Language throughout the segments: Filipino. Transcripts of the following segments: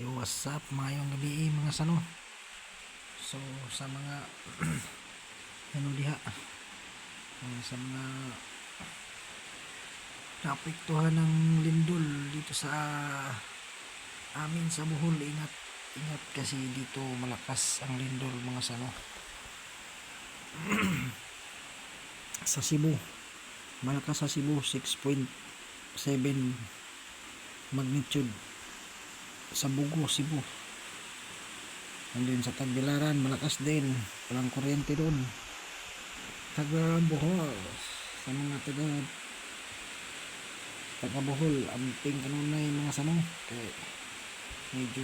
Yo, what's up? Mayong gabi mga sano. So sa mga ano diha, sa mga naapektuhan ng lindol dito sa amin sa Bohol, ingat ingat kasi dito malakas ang lindol mga sano. Sa Cebu, malakas sa Cebu 6.7 magnitude. Sa Bugo, Cebu. Andun sa Tagbilaran, malakas din. Walang kuryente doon. Tagbilaran, Bohol. Sa mga taga Bohol, amping kanunay mga sanong. Kaya medyo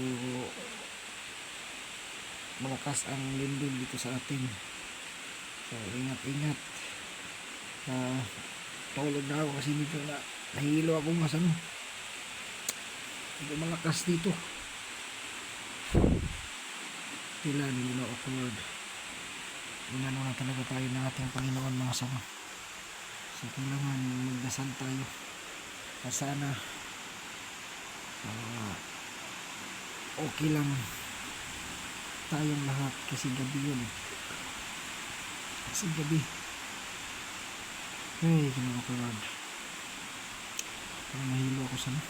malakas ang lindol dito sa atin. So, ingat-ingat. Tulog na ako kasi medyo nahilo ako mga sanong. Medyo malakas dito. Tila nila awkward. Inano na talaga tayo ng ating Panginoon mga sama. So kailangan magdasal tayo na sana okay lang tayong lahat kasi gabi yun. Kasi gabi. Hey, kinaka-awkward. Parang nahilo ako sana.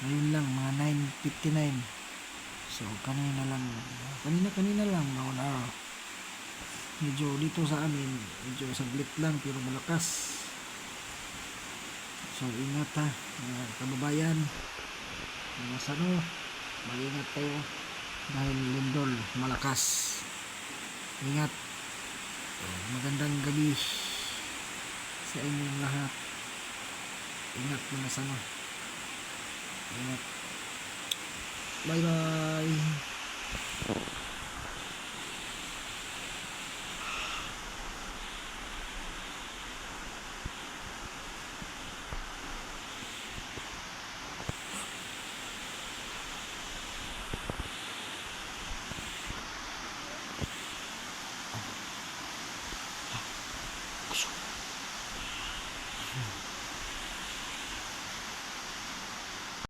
Ngayon lang, mga 9:59. So, kanina lang, mauna. Medyo dito sa amin, medyo saglit lang, pero malakas. So, ingat ha, mga kababayan. Mga sano, mag-ingat tayo. Dahil lindol, malakas. Ingat. Magandang gabi sa inyong lahat. Ingat mga sano. Ingat. Bye bye.